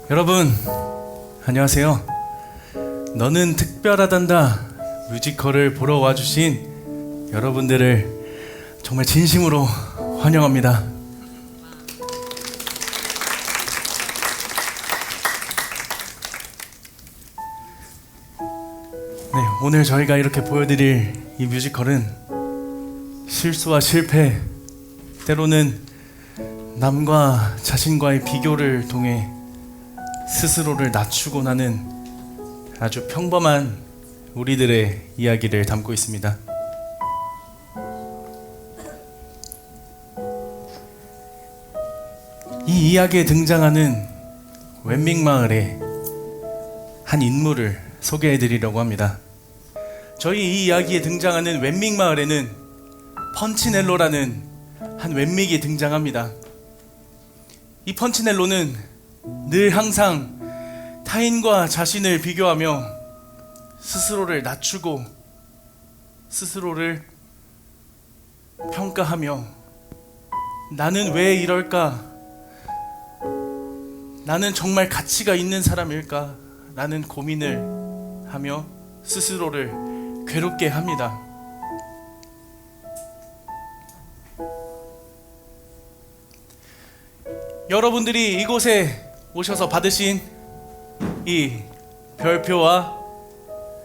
여러분 안녕하세요. 너는 특별하단다 뮤지컬을 보러 와주신 여러분들을 정말 진심으로 환영합니다. 네, 오늘 저희가 이렇게 보여드릴 이 뮤지컬은 실수와 실패, 때로는 남과 자신과의 비교를 통해 스스로를 낮추고 나는 아주 평범한 우리들의 이야기를 담고 있습니다. 이 이야기에 등장하는 웬밍마을의 한 인물을 소개해 드리려고 합니다. 저희 이 이야기에 등장하는 웬밍마을에는 펀치넬로라는 한 웬믹이 등장합니다. 이 펀치넬로는 늘 항상 타인과 자신을 비교하며 스스로를 낮추고 스스로를 평가하며 나는 왜 이럴까? 나는 정말 가치가 있는 사람일까? 라는 고민을 하며 스스로를 괴롭게 합니다. 여러분들이 이곳에 오셔서 받으신 이 별표와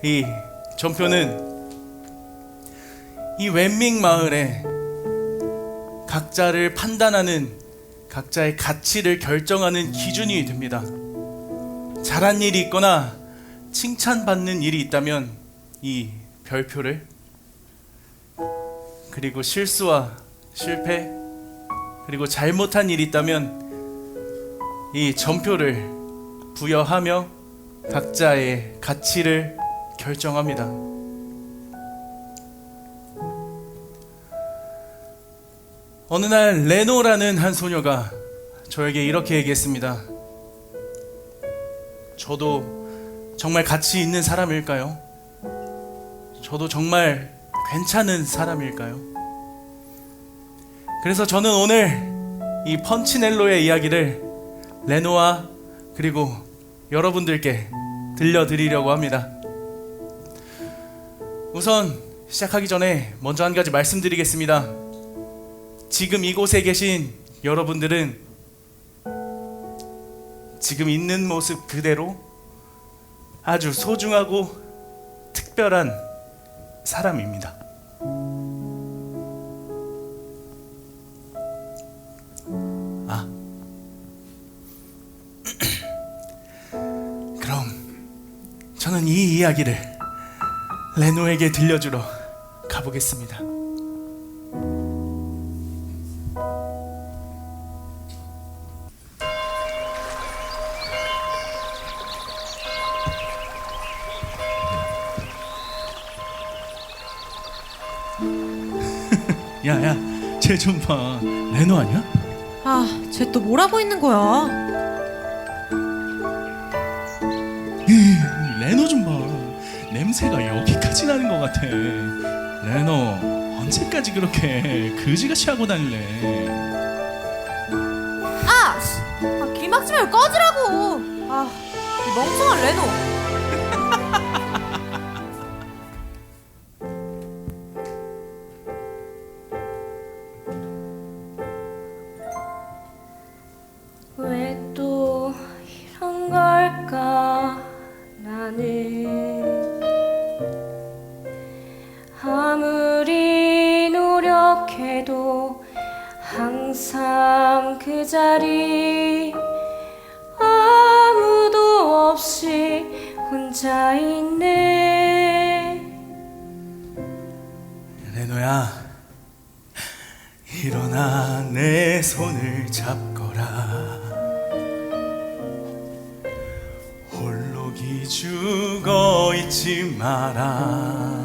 이 전표는 이 웬밍 마을에 각자를 판단하는, 각자의 가치를 결정하는 기준이 됩니다. 잘한 일이 있거나 칭찬받는 일이 있다면 이 별표를, 그리고 실수와 실패, 그리고 잘못한 일이 있다면 이 전표를 부여하며 각자의 가치를 결정합니다. 어느 날 레노라는 한 소녀가 저에게 이렇게 얘기했습니다. 저도 정말 가치 있는 사람일까요? 저도 정말 괜찮은 사람일까요? 그래서 저는 오늘 이 펀치넬로의 이야기를 레노와 그리고 여러분들께 들려드리려고 합니다. 우선 시작하기 전에 먼저 한 가지 말씀드리겠습니다. 지금 이곳에 계신 여러분들은 지금 있는 모습 그대로 아주 소중하고 특별한 사람입니다. 그럼 저는 이 이야기를 레노에게 들려주러 가보겠습니다. 야야, 쟤 좀 봐. 레노 아니야? 아, 쟤 또 뭐라고 있는 거야? 레노 좀 봐. 냄새가 여기까지 나는 것 같아. 레노, 언제까지 그렇게 그지같이 하고 다닐래? 길 막지 말고 꺼지라고. 이 멍청한 레노. 왜 또 이런 걸까? 나는 아무리 노력해도 항상 그 자리, 아무도 없이 혼자 있네. 레노야, 일어나 내 손을 잡거라. 홀로 기죽어 있지 마라.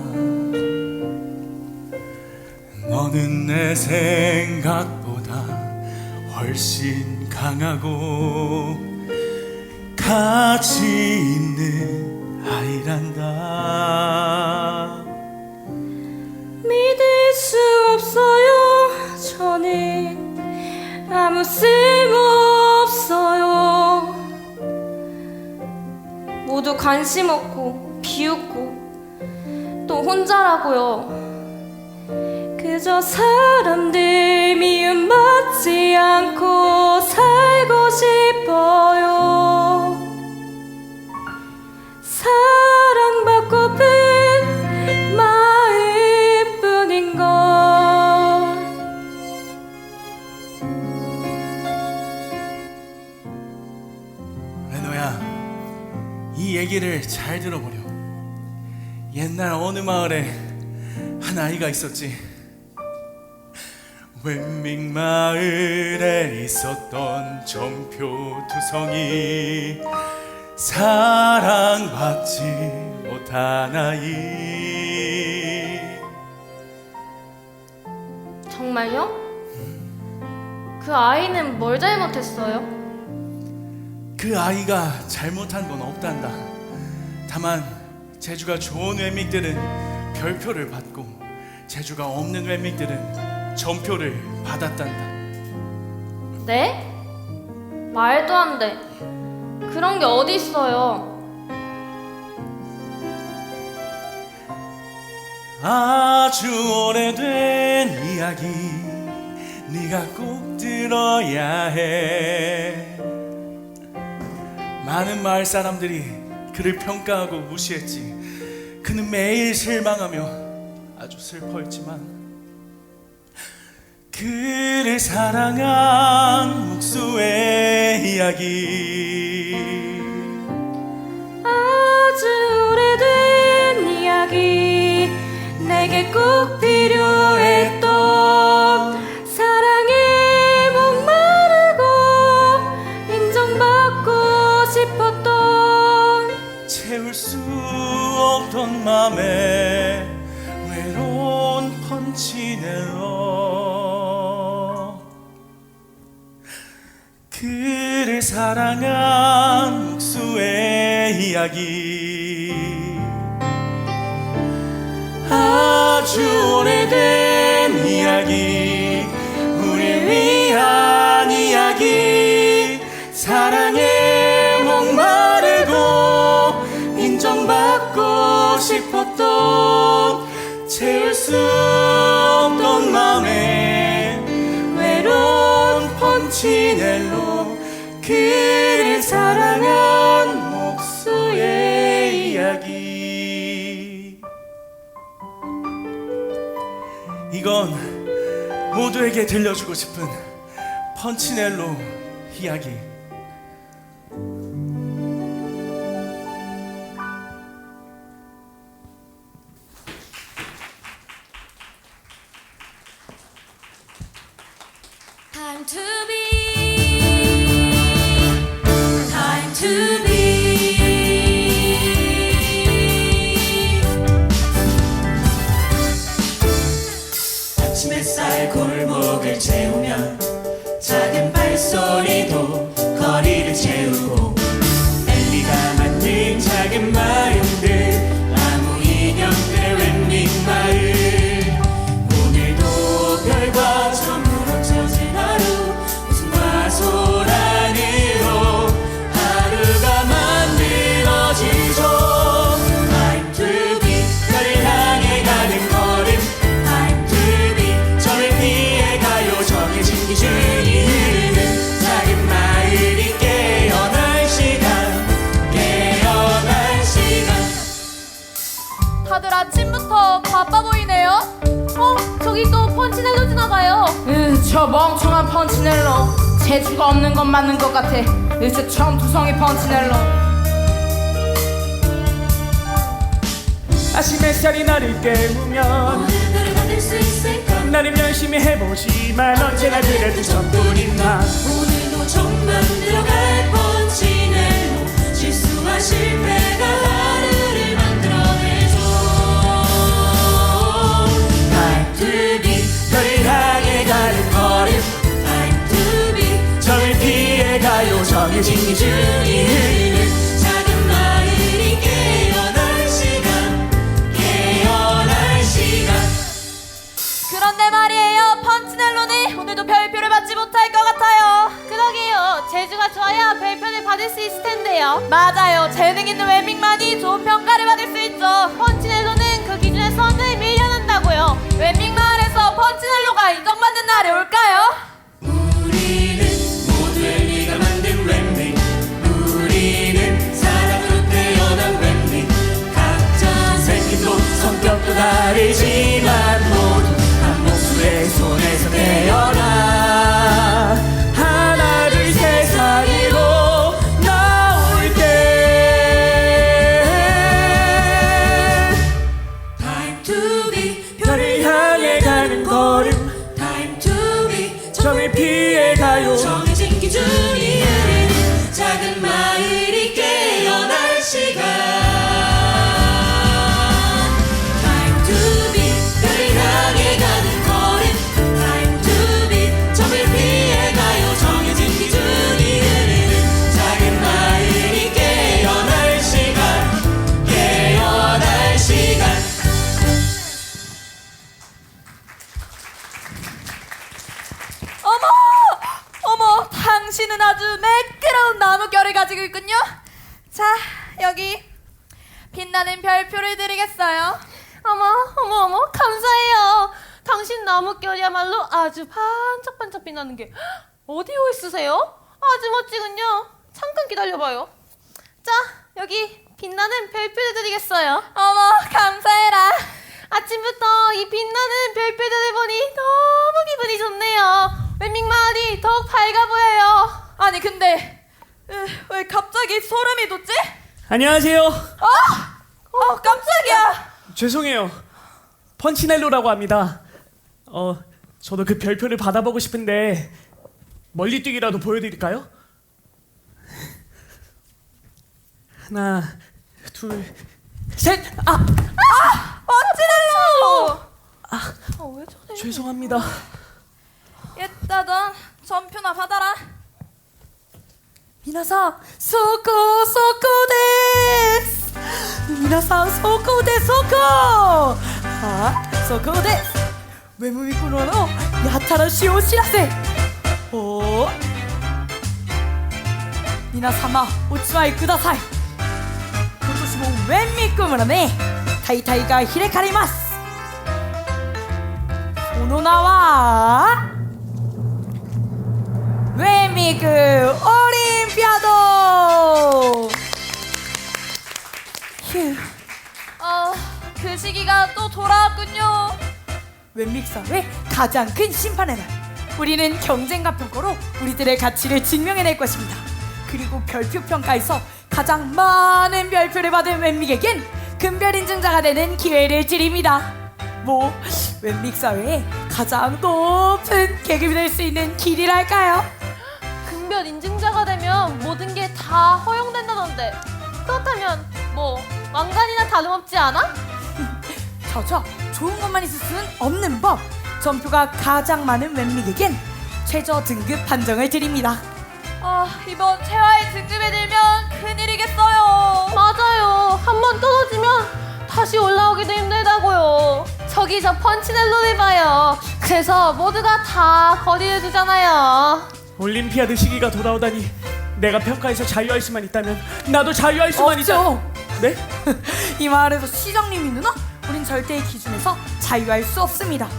너는 내 생각보다 훨씬 강하고 가치 있는 아이란다. 믿을 수 없어요. 저는 아무 쓸모 없어요. 관심 없고 비웃고 또 혼자라고요. 그저 사람들 미움 받지 않고 살고 싶어요. 사랑받고픈 마음뿐인걸. 레노야, 이 얘기를 잘 들어보렴. 옛날 어느 마을에 한 아이가 있었지. 웬밍 마을에 있었던 점표 두성이, 사랑받지 못한 아이. 정말요? 그 아이는 뭘 잘못했어요? 그 아이가 잘못한 건 없단다. 다만 재주가 좋은 웬믹들은 별표를 받고 재주가 없는 웬믹들은 전표를 받았단다. 네? 말도 안 돼. 그런 게 어디 있어요? 아주 오래된 이야기, 네가 꼭 들어야 해. 많은 마을 사람들이 그를 평가하고 무시했지. 그는 매일 실망하며 아주 슬퍼했지만 그를 사랑한 목수의 이야기, 아주 오래된 이야기, 내게 꼭 필요했던 사랑에 목마르고 인정받고 싶었던, 채울 수 없던 맘에 외로운 펀치넬로, 그를 사랑한 목수의 이야기, 아주 오래된 이야기, 우릴 위한 이야기. 사랑에 목마르고 인정받고 싶었던, 채울 수 없던 맘에 외로운 펀치넬로, 그를 사랑한 목수의 이야기. 이건 모두에게 들려주고 싶은 펀치넬로 이야기. Time to be, time to be. 아침 햇살 골목을 채우면 작은 발소리도 거리를 채우고, 엘리가 만든 작은 마음들, 아무 인형들의 웬믹 마을. 오늘도 별과 점으로 젖은 하루, 웃음과 소란으로 하루가 만들어지죠. Time to be, 별을 향해 가는 걸음. Time to be, 저를 피해 가요. 정해진 기준이 흐르는 작은 마을이 깨어날 시간, 깨어날 시간. 다들 아침부터 바빠 보이네요. 저기 또 펀치넬로 지나가요. 저 멍청한 펀치넬로, 재주가 없는 건 맞는 것 같아. 저 점투성이 펀치넬로. 아침 햇살이 나를 깨우면 오늘 별을 받을 수 있을까? 나름 열심히 해보지만 언제나 그래도 저뿐인 나. 오늘도 좀 만들어갈 펀치넬로, 실수와 실패가 하루를 만들어내줘. Time to be, 별을 향해 가는 걸음. Time to be, 저를 피해 가요. 정해진 기준이 흐르는 작은 마을이 깨어날 시간, 깨어날 시간. 그런데 말이에요, 펀치넬로는 오늘도 별표를 받지 못할 것 같아요. 그러게요. 재주가 좋아야 별표를 받을 수 있을 텐데요. 맞아요. 재능 있는 웬믹만이 좋은 평가를 받을 수 있죠. 펀치넬로는 그 기준에서 늘 밀려난다고요. 웬믹마을에서 펀치넬로가 인정받는 날이 올까요? 우리는 모두 웬미가 만든 웬미 우리는 사랑으로 태어난 웬미 각자 생김도 성격도 다르지만 모두 한 목수의 손에서 태어나 하나 둘 세상으로 나올 때 Time to be 별을 향해 가는 걸음 Time to be 점을 피해 가요 정해진 기준이 흐르는 작은 마을이 깨어날 시간 Time to be 별을 향해 가는 걸음 Time to be 점을 피해 가요 정해진 기준이 흐르는 작은 마을이 깨어날 시간 깨어날 시간 어머, 당신은 아주 매끄러운 나무결을 가지고 있군요. 자, 여기 빛나는 별표를 드리겠어요. 어머, 감사해요. 당신 나무결이야말로 아주 반짝반짝 빛나는 게 어디 있으세요? 아주 멋지군요. 잠깐 기다려봐요. 자, 여기 빛나는 별표를 드리겠어요. 어머, 감사해라. 아침부터 이 빛나는 별표들을 보니 너무 기분이 좋네요. 웬믹마을이 더욱 밝아 보여요. 아니 근데 왜 갑자기 소름이 돋지? 안녕하세요 깜짝이야. 죄송해요 펀치넬로라고 합니다 저도 그 별표를 받아보고 싶은데 멀리 뛰기라도 보여드릴까요? 하나 둘셋 펀치넬로. 왜 저래? 죄송합니다 일단은 전표나 받아라. 미나상 소코 데스. 미나상 소코 데스. 외무미쿠노노 야타라시 오 시라세. 오. 미나사마 오치마이 쿠다사이. 今年もウェンミック村ね大会が開かれます。その名はウェンミックオリンピアド。 휴. 그 시기가 또 돌아왔군요. 웬믹사회의 가장 큰 심판의 날. 우리는 경쟁과 평가로 우리들의 가치를 증명해낼 것입니다. 그리고 별표 평가에서 가장 많은 별표를 받은 웬믹에겐 금별 인증자가 되는 기회를 드립니다. 뭐 웬믹사회의 가장 높은 계급이 될 수 있는 길이랄까요? 금별 인증자가 되면 모든 게 다 허용된다던데 그렇다면 뭐 왕관이나 다름없지 않아? 저저 좋은 것만 있을 수는 없는 법. 전표가 가장 많은 웬믹에겐 최저 등급 판정을 드립니다. 이번 최하의 등급에 들면 큰일이겠어요. 맞아요. 한번 떨어지면 다시 올라오기도 힘들다고요. 저기 저 펀치넬로를 봐요. 그래서 모두가 다 거리를 두잖아요. 올림피아드 시기가 돌아오다니 내가 평가에서 자유할 수만 있다면 나도 자유할 수만 있다. 네? 이 마을에서 시장님이 누나? 우린 절대의 기준에서 자유할 수 없습니다.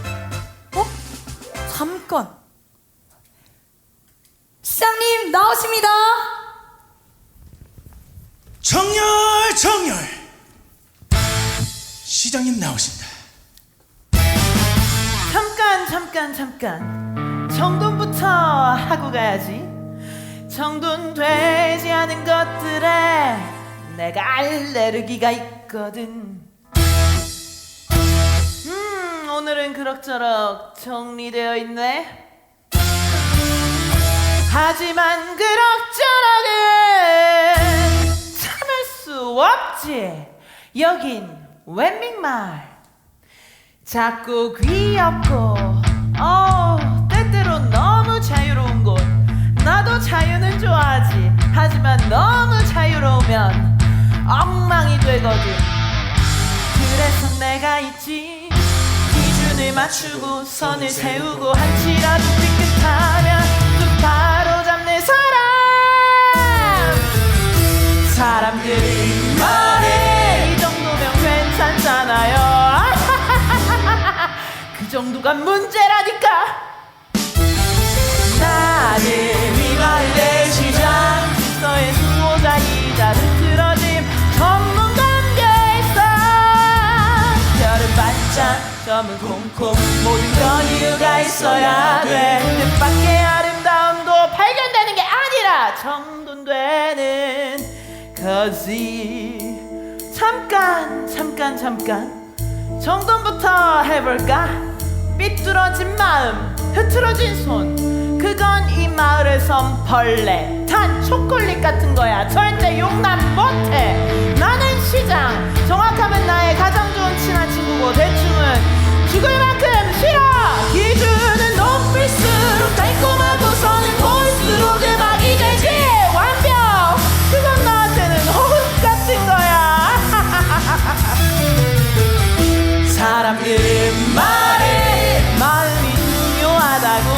잠깐. 시장님 나오십니다. 정열 시장님 나오신다. 잠깐 정돈부터 하고 가야지. 정돈 되지 않은 것들에 내가 알레르기가 있거든. 오늘은 그럭저럭 정리되어 있네. 하지만 그럭저럭은 참을 수 없지. 여긴 웬믹마을. 작고 귀엽고 때때로 너무 자유로운 곳. 나도 자유는 좋아하지. 하지만 너무 자유로우면 엉망이 되거든. 그래서 내가 있지. 기준을 맞추고 선을 세우고 한치라도 삐끗하면 또 바로 잡는 사람. 사람들이 말해 이 정도면 괜찮잖아요. 그 정도가 문제라니까. 나는 이 마을의 시장 질서의 수호자이자 흐트러짐 전문가에 있어. 별은 반짝 점은 콩콩 모든 건 이유가 있어야 돼. 뜻밖의 아름다움도 발견되는 게 아니라 정돈되는 거지. 잠깐 정돈부터 해볼까? 삐뚤어진 마음 흐트러진 손 그건 이 마을의 섬벌레 단 초콜릿 같은 거야. 절대 용납 못해. 나는 시장 정확하면 나의 가장 좋은 친한 친구고 대충은 죽을 만큼 싫어. 기준은 높일수록 달콤하고 선은 볼수록 음악이 되지. 완벽 그건 나한테는 호흡 같은 거야. 사람들은 말해 마음이 중요하다고.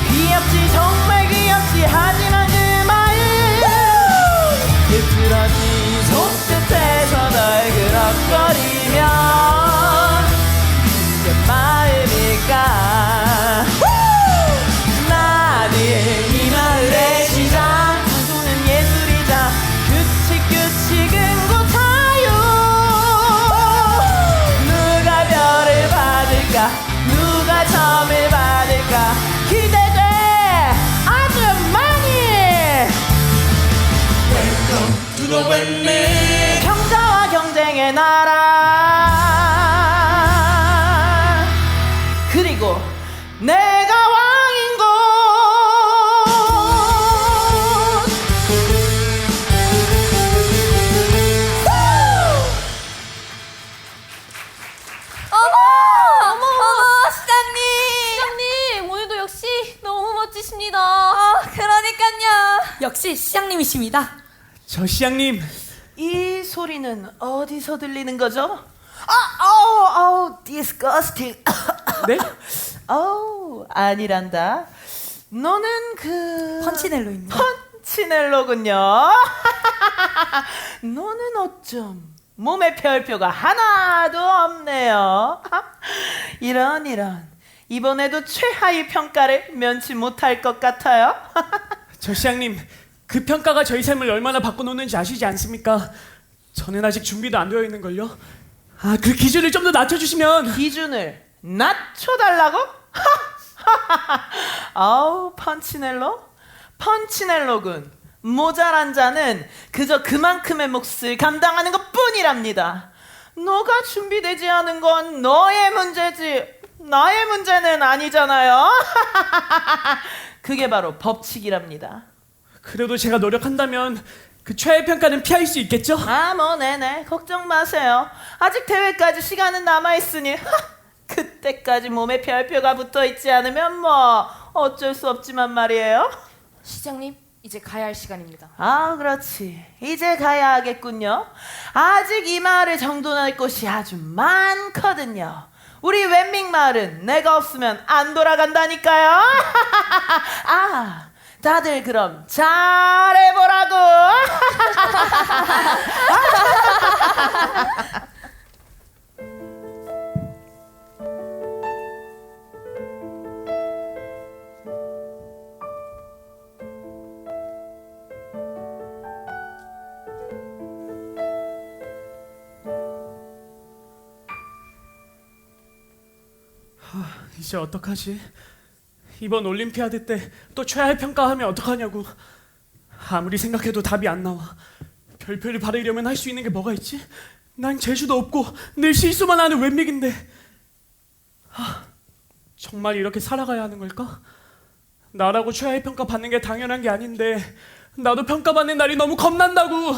귀엽지 정말 귀엽지. 하지만 그 마음 흐트러진 손끝에서 널 그럭거리면 그 마음일까. 나는 이 마을의 시장 청소는 예술이자 규칙 은고타요. 누가 별을 받을까 누가 점을 받을까 기대돼 아주 많이. To the 웬밀 경자와 경쟁의 나라 그리고 내가 왕인 곳. 어머, 시장님, 오늘도 역시 너무 멋지십니다. 그러니까요. 역시 시장님이십니다. 저 시장님 이 소리는 어디서 들리는 거죠? disgusting. 네? 아니란다. 너는 그 펀치넬로입니다. 펀치넬로군요. 너는 어쩜 몸에 별표가 하나도 없네요. 이런 이번에도 최하위 평가를 면치 못할 것 같아요. 저 시장님 그 평가가 저희 삶을 얼마나 바꿔놓는지 아시지 않습니까? 저는 아직 준비도 안 되어 있는걸요. 그 기준을 좀 더 낮춰주시면. 기준을 낮춰달라고? 아우 펀치넬로군. 모자란 자는 그저 그만큼의 몫을 감당하는 것뿐이랍니다. 너가 준비되지 않은 건 너의 문제지 나의 문제는 아니잖아요. 그게 바로 법칙이랍니다. 그래도 제가 노력한다면 그 최애 평가는 피할 수 있겠죠? 네네 걱정 마세요. 아직 대회까지 시간은 남아있으니 그때까지 몸에 별표가 붙어있지 않으면 뭐 어쩔 수 없지만 말이에요. 시장님, 이제 가야 할 시간입니다. 그렇지. 이제 가야 하겠군요. 아직 이 마을을 정돈할 곳이 아주 많거든요. 우리 웬밍 마을은 내가 없으면 안 돌아간다니까요. 다들 그럼 잘해보라고. 이제 어떡하지? 이번 올림피아드 때 또 최하위 평가하면 어떡하냐고. 아무리 생각해도 답이 안 나와. 별표를 받으려면 할 수 있는 게 뭐가 있지? 난 재주도 없고 늘 실수만 하는 웬믹인데. 정말 이렇게 살아가야 하는 걸까? 나라고 최하위 평가 받는 게 당연한 게 아닌데 나도 평가받는 날이 너무 겁난다고.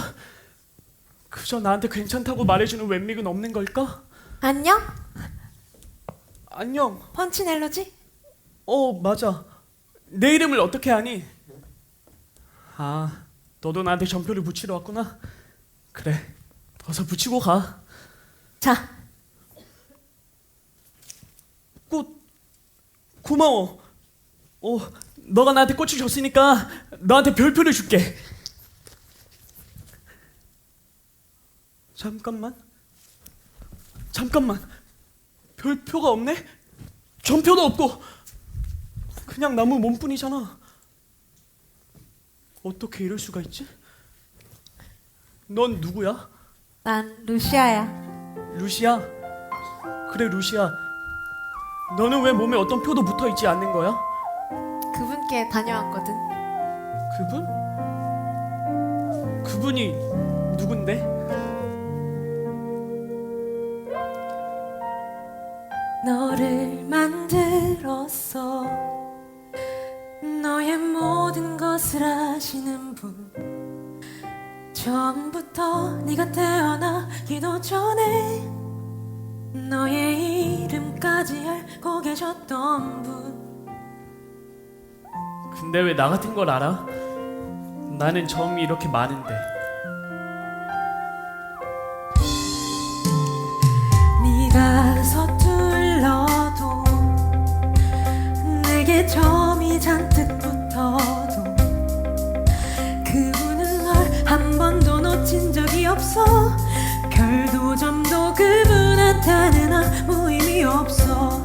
그저 나한테 괜찮다고 말해주는 웬믹은 없는 걸까? 안녕? 안녕. 펀치넬로지? 맞아. 내 이름을 어떻게 아니? 너도 나한테 전표를 붙이러 왔구나. 그래, 어서 붙이고 가. 자, 꽃, 고마워. 너가 나한테 꽃을 줬으니까 너한테 별표를 줄게. 잠깐만. 별표가 없네? 전표도 없고 그냥 나무 몸뿐이잖아. 어떻게 이럴 수가 있지? 넌 누구야? 난 루시아야. 루시아? 그래 루시아, 너는 왜 몸에 어떤 표도 붙어있지 않는 거야? 그분께 다녀왔거든. 그분? 그분이 누군데? 너를 만들었어. 너의 모든 것을 아시는 분. 처음부터 네가 태어나기도 전에 너의 이름까지 알고 계셨던 분. 근데 왜 나 같은 걸 알아? 나는 점이 이렇게 많은데. 네가 서툴러도 내게 점이 잔뜩 붙어도 그분은 널 한 번도 놓친 적이 없어. 별도 점도 그분한테는 아무 의미 없어.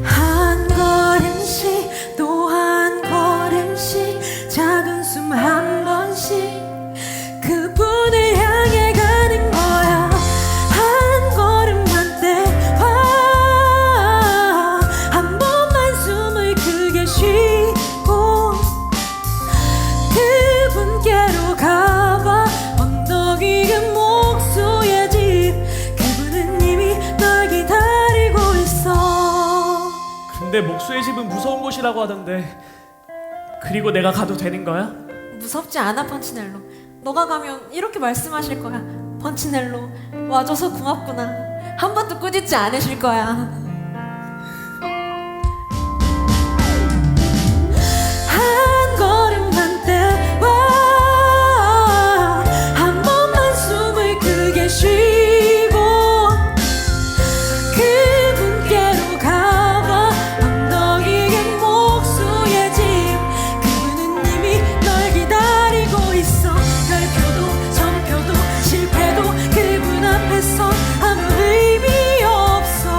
한 걸음씩 또 한 걸음씩 작은 숨 한 번씩 그분을 향해 가는 거야. 한 걸음만 떼봐. 한 번만 숨을 크게 쉬고 그분께로 가봐. 언덕 위에 목수의 집. 그분은 이미 널 기다리고 있어. 근데 목수의 집은 무서운 곳이라고 하던데. 그리고 내가 가도 되는 거야? 무섭지 않아 펀치넬로. 너가 가면 이렇게 말씀하실 거야. 펀치넬로 와줘서 고맙구나. 한 번도 꾸짖지 않으실 거야. 한 걸음만 떼봐. 한 번만 숨을 크게 쉬고 그분께로 가봐. 언덕 위에 목수의 집. 그분은 이미 널 기다리고 있어. 별표도 점표도 실패도 그분 앞에서 아무 의미 없어.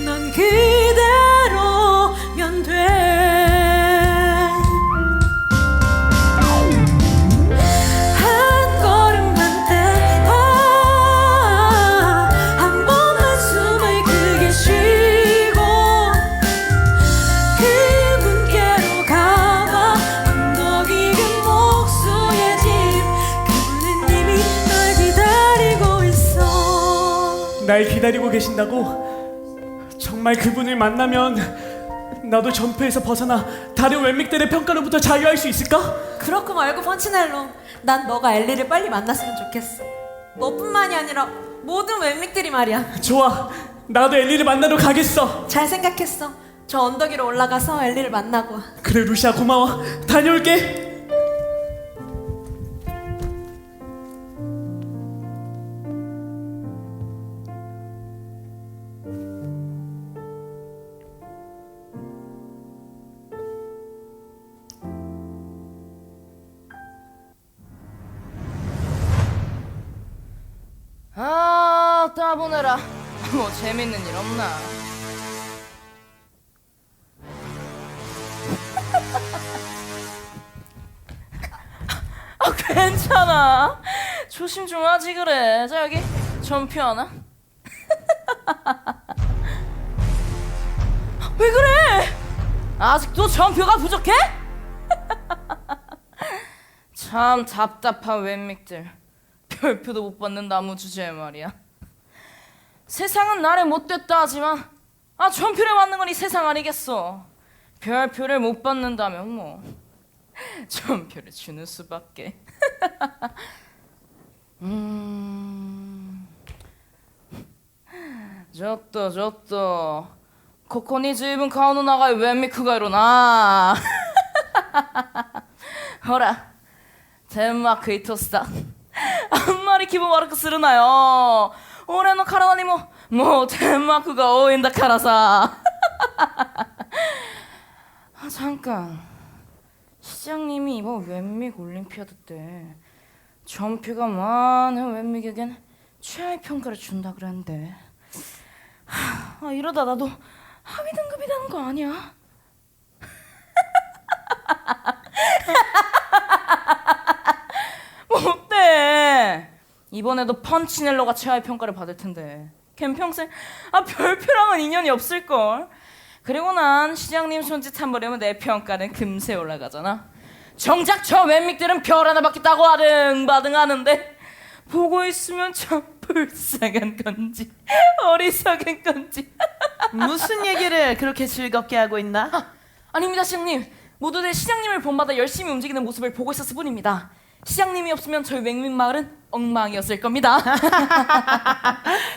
넌 그대로면 돼. 한 걸음만 떼봐. 한 번만 숨을 크게 쉬고 그분께로 가봐. 언덕 위에 목수의 집. 그분은 이미 널 기다리고 있어. 날 기다리고 계신다고? 정말 그분을 만나면 나도 점표에서 벗어나 다른 웬믹들의 평가로부터 자유할 수 있을까? 그렇고 말고 펀치넬로, 난 너가 엘리를 빨리 만났으면 좋겠어. 너뿐만이 아니라 모든 웬믹들이 말이야. 좋아, 나도 엘리를 만나러 가겠어. 잘 생각했어. 저 언덕 위로 올라가서 엘리를 만나고 와. 그래 루시아, 고마워. 다녀올게. 아, 따보내라. 뭐 재밌는 일 없나? 아, 괜찮아. 조심 좀 하지 그래. 자, 여기 전표 하나. 왜 그래? 아직도 전표가 부족해? 참 답답한 웬믹들. 별표도 못 받는 나무 주제에 말이야. 세상은 나를 못됐다 하지만 전표를 받는 건 이 세상 아니겠어. 별표를 못 받는다면 뭐 전표를 주는 수밖에. 저또ここに随分顔の長いウェンミクがいるな。ほら、デンマークイトスだ。あんまり気分悪くするなよ。俺の体にももう天幕が多いんだからさ。잠깐 시장님이 이번 웬믹 올림피아드 때 전표가 많은 웬믹에겐 최하위 평가를 준다 그랬는데 이러다 나도 하위 등급이 되는 거 아니야? 뭐 어때? 이번에도 펀치넬로가 최하위 평가를 받을 텐데 걘 평생 별표랑은 인연이 없을걸. 그리고 난 시장님 손짓 한 번이면 내 평가는 금세 올라가잖아. 정작 저 웬믹들은 별 하나밖에 따고 아등바등 하는데 보고 있으면 참 불쌍한 건지 어리석은 건지. 무슨 얘기를 그렇게 즐겁게 하고 있나? 아닙니다, 시장님. 모두들 시장님을 본받아 열심히 움직이는 모습을 보고 있었을 뿐입니다. 시장님이 없으면 저희 맹민 마을은 엉망이었을 겁니다.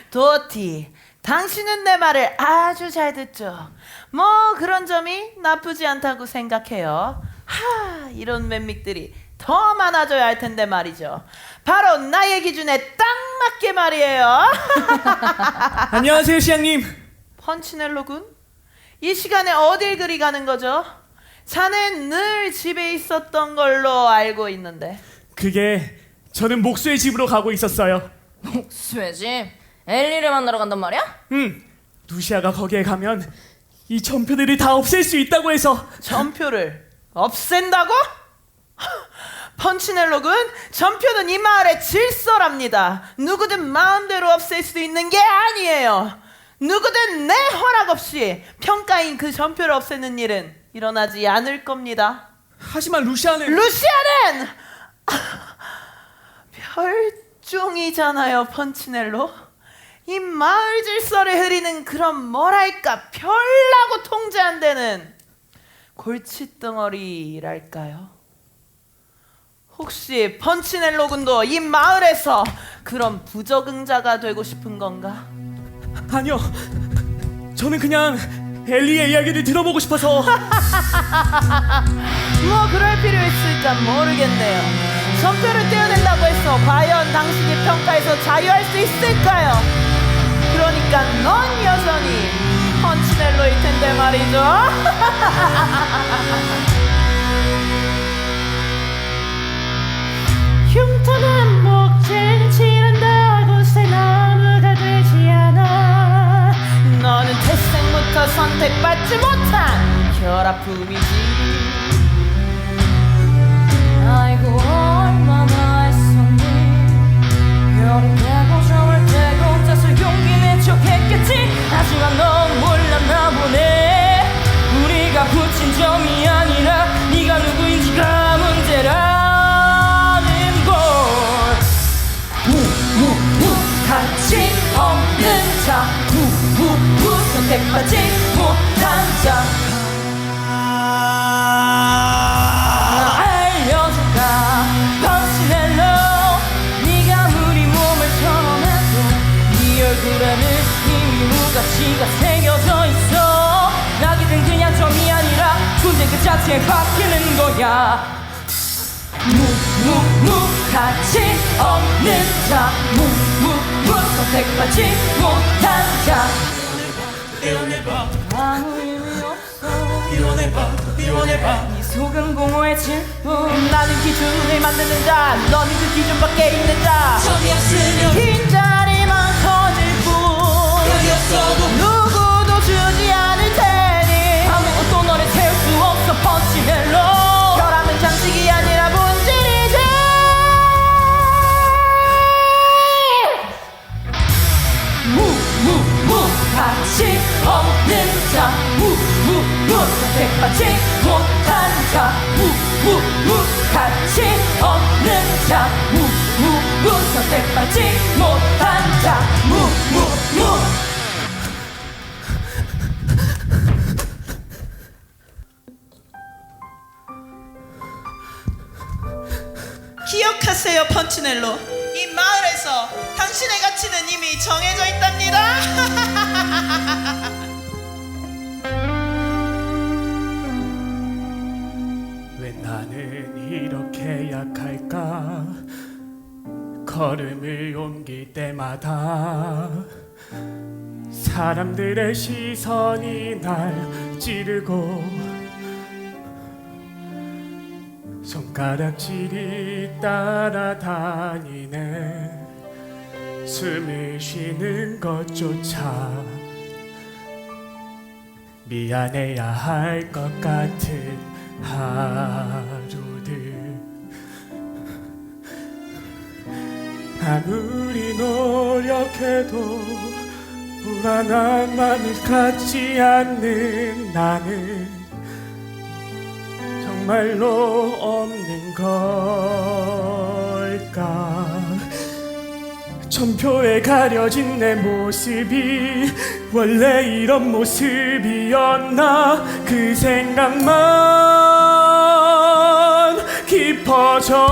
도티, 당신은 내 말을 아주 잘 듣죠. 뭐 그런 점이 나쁘지 않다고 생각해요. 이런 맹믹들이 더 많아져야 할 텐데 말이죠. 바로 나의 기준에 딱 맞게 말이에요. 안녕하세요, 시장님. 펀치넬로군? 이 시간에 어딜 그리 가는 거죠? 자넨 늘 집에 있었던 걸로 알고 있는데. 그게 저는 목수의 집으로 가고 있었어요. 목수의 엘리를 만나러 간단 말이야? 루시아가 거기에 가면 이 전표들이 다 없앨 수 있다고 해서. 전표를 없앤다고? 펀치넬로군, 전표는 이 마을의 질서랍니다. 누구든 마음대로 없앨 수 있는 게 아니에요. 누구든 내 허락 없이 평가인 그 전표를 없애는 일은 일어나지 않을 겁니다. 하지만 루시아는 별종이잖아요, 펀치넬로. 이 마을 질서를 흐리는 그런 뭐랄까 별나고 통제 안 되는 골칫덩어리랄까요? 혹시 펀치넬로 군도 이 마을에서 그런 부적응자가 되고 싶은 건가? 아니요. 저는 그냥 엘리의 이야기를 들어보고 싶어서. 뭐 그럴 필요 있을까 모르겠네요. 전표를 떼어낸다고 해서 과연 당신이 평가에서 자유할 수 있을까요? 그러니까 넌 여전히 펀치넬로일 텐데 말이죠. 흉터난 목재를 치른다고 새나무가 되지 않아. 너는 태생부터 선택받지 못한 혈압품이지. 아이고 얼마나 애썼니. 별이 되고 점을 떼고 짜서 용기 낸 척했겠지. 하지만 넌 몰랐나 보네. 우리가 붙인 점이 아니라 네가 누구인지가 문제라는 걸. 가치 없는 자, 선택받지 못한 자. 알려줄까 펀치넬로. 네가 우리 몸을 처음해도 네 얼굴에는 이미 무가치가 새겨져 있어. 낙이든 그냥 점이 아니라 존재 그 자체에 바뀌는 거야. 가치 없는 자, 선택받지 못한 자. 아무 의미 없어. 네 속은 공허해질 뿐. 나는 기준을 만드는 자, 너는 그 기준 밖에 있는 자. 정이 없으면 빈자리만 커질 뿐. 여기 없어도 누구도 주지 않을 테니. 아무것도 너를 태울 수 없어 펀치넬로. 혈압은 장식이 아니라 본질이지. 가치 없는 자, 선택받지 못한 자, 가치 없는 자, 선택받지 못한 자, 기억하세요, 펀치넬로. 이 마을에서 당신의 가치는 이미 정해져 있답니다. 왜 나는 이렇게 약할까? 걸음을 옮길 때마다 사람들의 시선이 날 찌르고 손가락질이 따라다니네. 숨을 쉬는 것조차 미안해야 할 것 같은 하루들. 아무리 노력해도 불안한 마음을 갖지 않는 나는 정말로 없는 걸까. 전표에 가려진 내 모습이 원래 이런 모습이었나. 그 생각만 깊어져.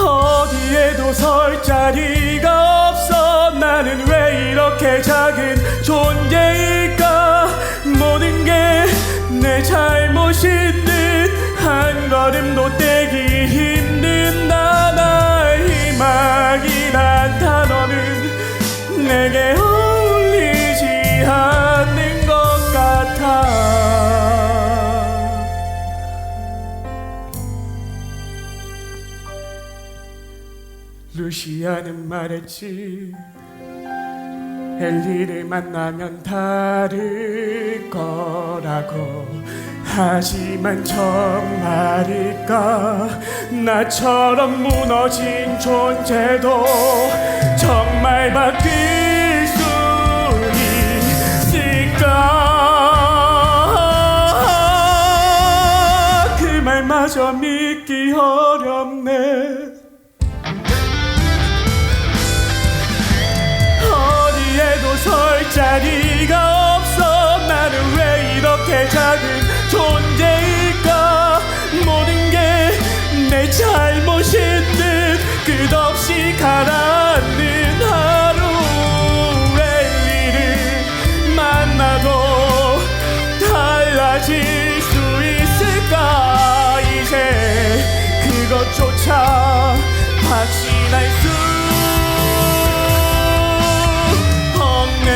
어디에도 설 자리가 없어. 나는 왜 이렇게 작은 존재일까. 모든 게 내 잘못인 듯 한 걸음도 떼기 힘든 나날. 희망이란 단어는 내게 어울리지 않는 것 같아. 루시아는 말했지. 엘리를 만나면 다를 거라고. 하지만 정말일까. 나처럼 무너진 존재도 정말 바뀔 수 있을까. 그 말마저 믿기 어렵네. 어디에도 설 자리가 없어. 나는 왜 이렇게 작은 존재일까. 모든 게 내 잘못인 듯 끝없이 가라앉는 하루. 엘리를 만나도 달라질 수 있을까. 이제 그것조차 확신할 수 없네.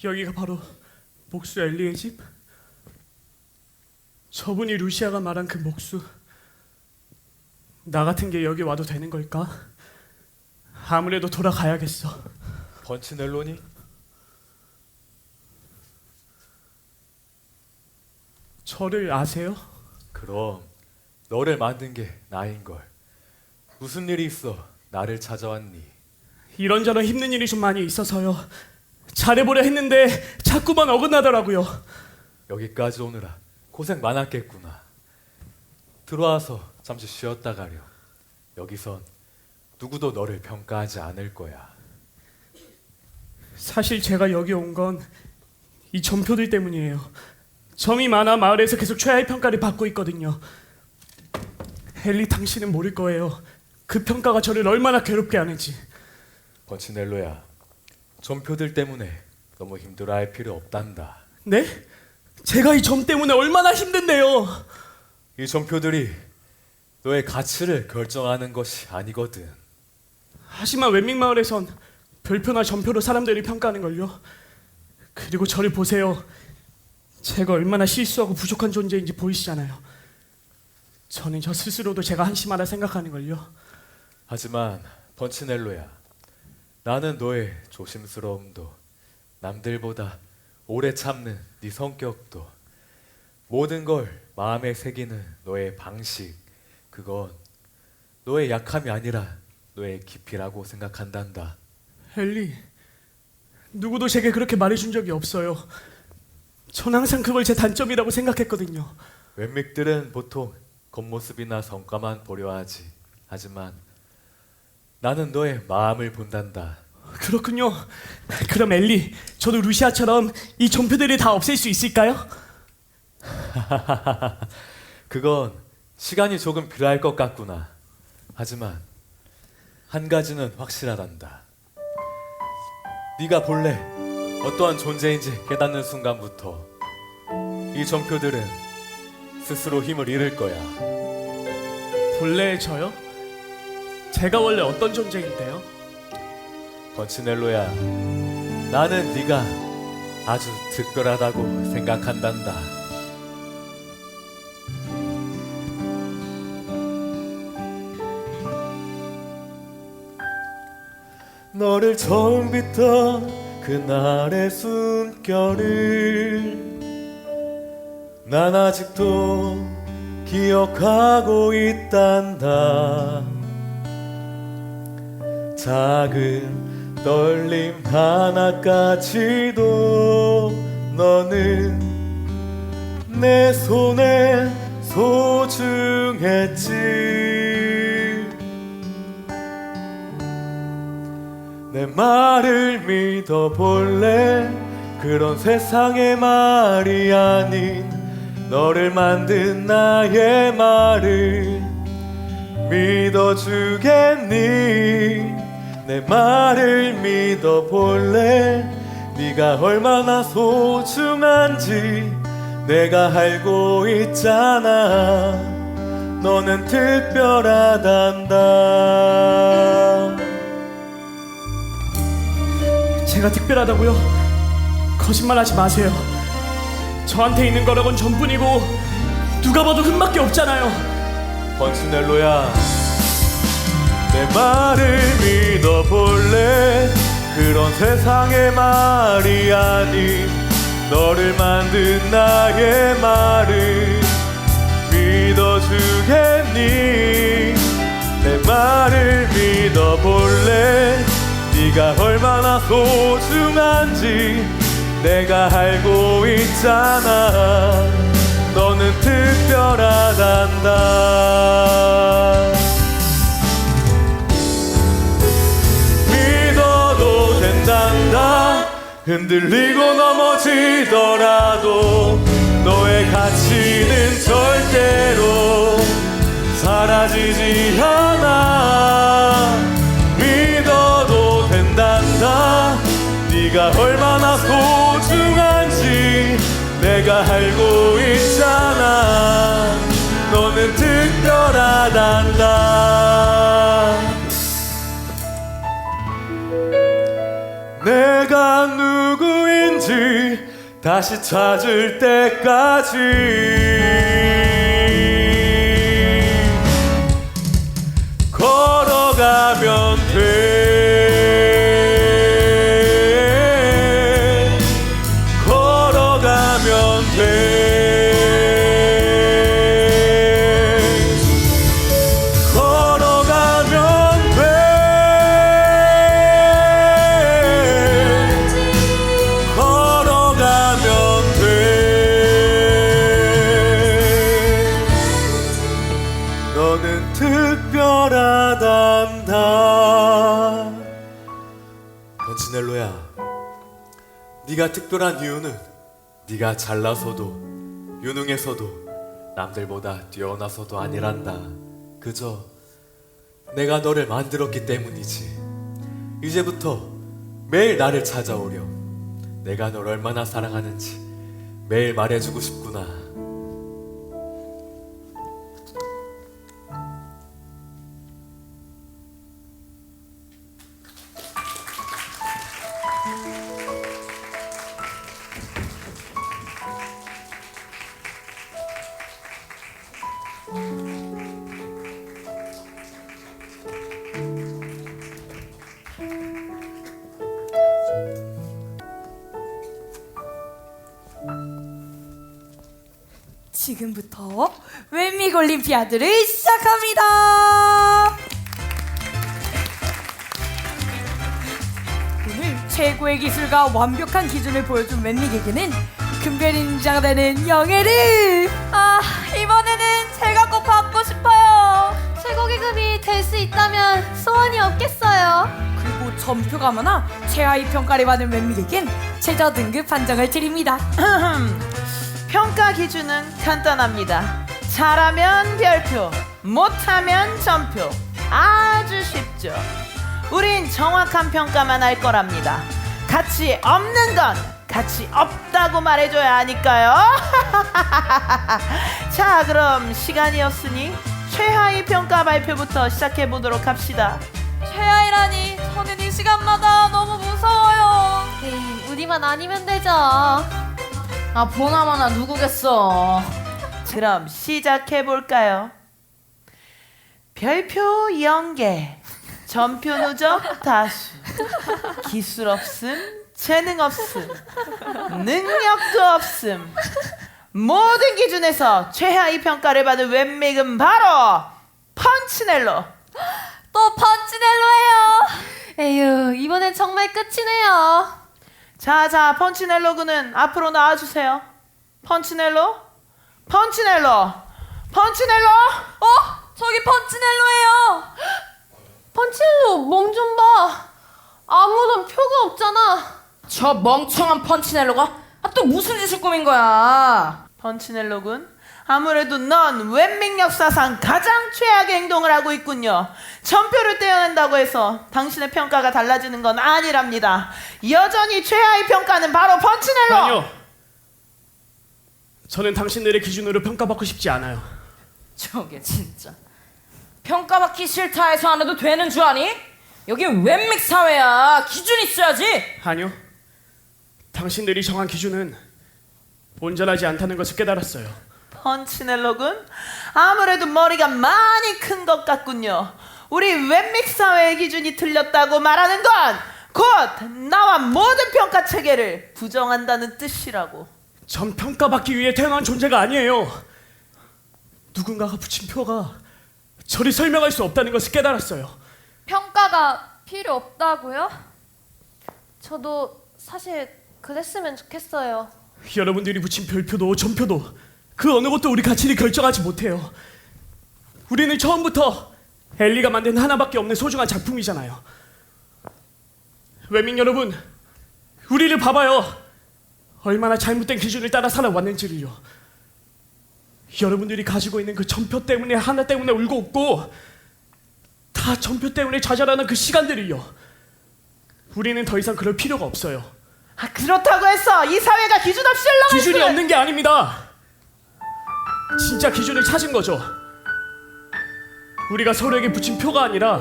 여기가 바로 목수 엘리의 집? 저분이 루시아가 말한 그 목수. 나 같은 게 여기 와도 되는 걸까? 아무래도 돌아가야겠어. 번치넬로니? 저를 아세요? 그럼 너를 만든 게 나인걸. 무슨 일이 있어 나를 찾아왔니? 이런저런 힘든 일이 좀 많이 있어서요. 잘해보려 했는데 자꾸만 어긋나더라고요. 여기까지 오느라 고생 많았겠구나. 들어와서 잠시 쉬었다 가렴. 여기선 누구도 너를 평가하지 않을 거야. 사실 제가 여기 온 건 이 점표들 때문이에요. 점이 많아 마을에서 계속 최하의 평가를 받고 있거든요. 엘리, 당신은 모를 거예요. 그 평가가 저를 얼마나 괴롭게 하는지. 번치넬로야, 점표들 때문에 너무 힘들어할 필요 없단다. 네? 제가 이 점 때문에 얼마나 힘든데요. 이 점표들이 너의 가치를 결정하는 것이 아니거든. 하지만 웬믹마을에선 별표나 점표로 사람들이 평가하는걸요. 그리고 저를 보세요. 제가 얼마나 실수하고 부족한 존재인지 보이시잖아요. 저는 저 스스로도 제가 한심하다 생각하는걸요. 하지만 펀치넬로야, 나는 너의 조심스러움도, 남들보다 오래 참는 네 성격도, 모든 걸 마음에 새기는 너의 방식, 그건 너의 약함이 아니라 너의 깊이라고 생각한단다. 엘리, 누구도 제게 그렇게 말해준 적이 없어요. 전 항상 그걸 제 단점이라고 생각했거든요. 웬믹들은 보통 겉모습이나 성과만 보려 하지. 하지만 나는 너의 마음을 본단다. 그렇군요. 그럼 엘리, 저도 루시아처럼 이 점표들을 다 없앨 수 있을까요? 그건 시간이 조금 필요할 것 같구나. 하지만 한 가지는 확실하단다. 네가 본래 어떠한 존재인지 깨닫는 순간부터 이 점표들은 스스로 힘을 잃을 거야. 본래 저요? 제가 원래 어떤 존재인데요? 펀치넬로야, 나는 네가 아주 특별하다고 생각한단다. 너를 처음 빗던 그날의 숨결을 난 아직도 기억하고 있단다. 작은 떨림 하나까지도 너는 내 손에 소중했지. 내 말을 믿어볼래? 그런 세상의 말이 아닌 너를 만든 나의 말을 믿어주겠니? 내 말을 믿어볼래? 네가 얼마나 소중한지 내가 알고 있잖아. 너는 특별하단다. 제가 특별하다고요? 거짓말하지 마세요. 저한테 있는 거라곤 전뿐이고 누가 봐도 흠밖에 없잖아요. 펀치넬로야, 내 말을 믿어볼래? 그런 세상의 말이 아닌 너를 만든 나의 말을 믿어주겠니? 내 말을 믿어볼래? 네가 얼마나 소중한지 내가 알고 있잖아. 너는 특별하단다. 믿어도 된단다. 흔들리고 넘어지더라도 너의 가치는 절대로 사라지지 않아. 믿어도 된단다. 네가 얼마나 소중한지 내가 알고 있잖아. 너는 특별하단다. 내가 누구인지 다시 찾을 때까지 걸어가면 돼. 걸어가면 돼. 걸어가면 돼. 걸어가면 돼. 너는 특별하단다. 펀치넬로야, 네가 특별한 이유는 네가 잘나서도 유능해서도 남들보다 뛰어나서도 아니란다. 그저 내가 너를 만들었기 때문이지. 이제부터 매일 나를 찾아오렴. 내가 널 얼마나 사랑하는지 매일 말해주고 싶구나. 지금부터 웬믹 올림피아드를 시작합니다. 오늘 최고의 기술과 완벽한 기준을 보여준 웬믹에게는 금별 인자가 되는 영예를. 이번에는 제가 꼭 받고 싶어요. 최고 기급이 될 수 있다면 소원이 없겠어요. 그리고 전표가 많아 최하위 평가를 받은 웬믹에겐 최저 등급 판정을 드립니다. 평가 기준은 간단합니다. 잘하면 별표, 못하면 전표. 아주 쉽죠. 우린 정확한 평가만 할 거랍니다. 가치 없는 건 가치 없다고 말해줘야 하니까요. 자, 그럼 시간이 없으니 최하위 평가 발표부터 시작해 보도록 합시다. 최하이라니, 저는 이 시간마다 너무 무서워요. 에이, 우리만 아니면 되죠. 보나마나 누구겠어. 그럼 시작해 볼까요? 별표 0개, 전표 누적 다수, 기술 없음, 재능 없음, 능력도 없음. 모든 기준에서 최하위 평가를 받은 웬믹은 바로 펀치넬로. 또 펀치넬로예요. 에휴, 이번엔 정말 끝이네요. 자, 펀치넬로 군은 앞으로 나와주세요. 펀치넬로, 펀치넬로, 펀치넬로. 저기 펀치넬로예요. 펀치넬로 몸 좀 봐. 아무런 표가 없잖아. 저 멍청한 펀치넬로가 또 무슨 짓을 꾸민 거야. 펀치넬로 군, 아무래도 넌 웬믹 역사상 가장 최악의 행동을 하고 있군요. 전표를 떼어낸다고 해서 당신의 평가가 달라지는 건 아니랍니다. 여전히 최하위 평가는 바로 펀치넬로. 아니요. 저는 당신들의 기준으로 평가받고 싶지 않아요. 저게 진짜 평가받기 싫다 해서 안 해도 되는 줄 아니? 여긴 웬믹 사회야. 기준 있어야지. 아니요. 당신들이 정한 기준은 온전하지 않다는 것을 깨달았어요. 펀치넬로 군, 아무래도 머리가 많이 큰 것 같군요. 우리 웬믹 사회의 기준이 틀렸다고 말하는 건 곧 나와 모든 평가 체계를 부정한다는 뜻이라고. 전 평가받기 위해 태어난 존재가 아니에요. 누군가가 붙인 표가 저를 설명할 수 없다는 것을 깨달았어요. 평가가 필요 없다고요? 저도 사실 그랬으면 좋겠어요. 여러분들이 붙인 별표도 전표도 그 어느 것도 우리 가치를 결정하지 못해요. 우리는 처음부터 엘리가 만든 하나밖에 없는 소중한 작품이잖아요. 웬믹 여러분, 우리를 봐봐요. 얼마나 잘못된 기준을 따라 살아왔는지를요. 여러분들이 가지고 있는 그 전표 때문에, 하나 때문에 울고 웃고, 다 전표 때문에 좌절하는 그 시간들을요. 우리는 더 이상 그럴 필요가 없어요. 그렇다고 해서 이 사회가 기준 없이 흘러갈 기준이 수는... 없는 게 아닙니다. 진짜 기준을 찾은 거죠. 우리가 서로에게 붙인 표가 아니라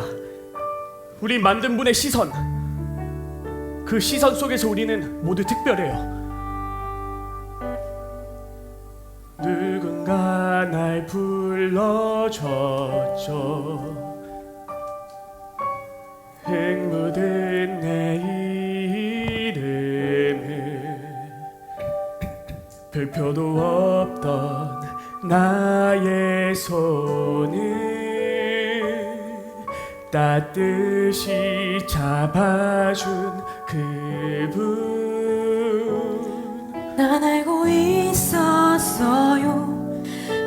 우리 만든 분의 시선, 그 시선 속에서 우리는 모두 특별해요. 누군가 날 불러줬죠. 흙 묻은 내 이름을, 별표도 없던 나의 손을 따뜻이 잡아준 그분. 난 알고 있었어요.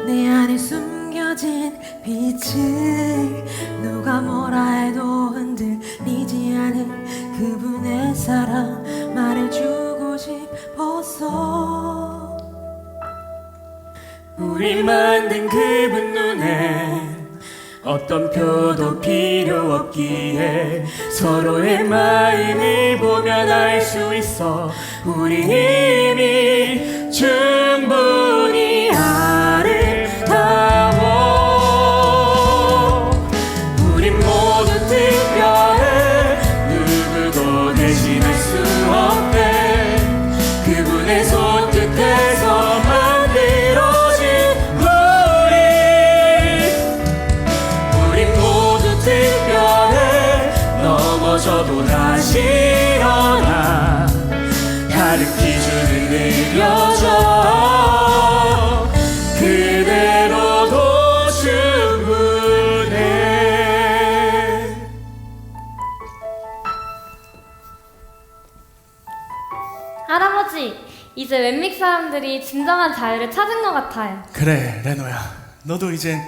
내 안에 숨겨진 빛을 누가 뭐라 해도 흔들리지 않은 그분의 사랑 말해주고 싶었어. 우리 만든 그분 눈에 어떤 표도 필요 없기에 서로의 마음을 보면 알 수 있어. 우린 이미 충분히 아름다워. 우린 모두 특별해. 누구도 대신할 수 없대. 그분의 손끝에서 만들어진 우린 모두 특별해. 넘어져도 다시 일어나. 다른 기준을 늘려줘. 그 이제 웬믹 사람들이 진정한 자유를 찾은 것 같아요. 그래 레노야, 너도 이젠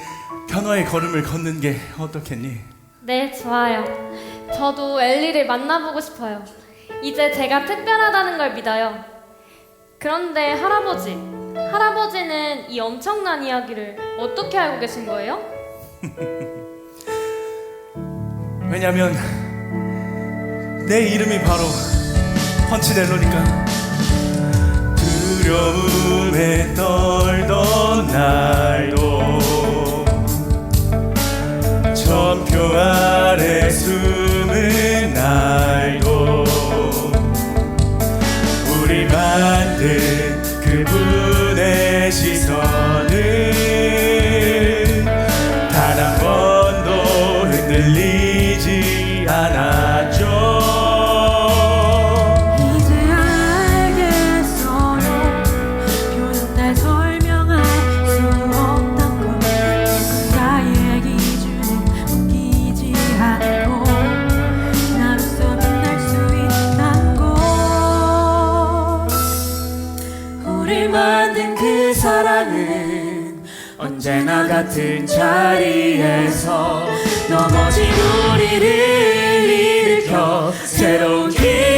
변화의 걸음을 걷는 게 어떻겠니? 네, 좋아요. 저도 엘리를 만나보고 싶어요. 이제 제가 특별하다는 걸 믿어요. 그런데 할아버지는 이 엄청난 이야기를 어떻게 알고 계신 거예요? 왜냐면 내 이름이 바로 펀치넬로니까. 두려움에 떨던 날도 전표 아래 숨은 날도 우리 만든 그분의 시선은 단 한 번도 흔들리지 않았죠. 이제 알겠어요. 표현날 설명할 수 없던 것. 누군가의 기준에 묶이지 않고 나로서 빛날 수 있다는 것. 우리 만든 그 사랑은 언제나 같은 자리에서 넘어진 우리를 일으켜 새로운 길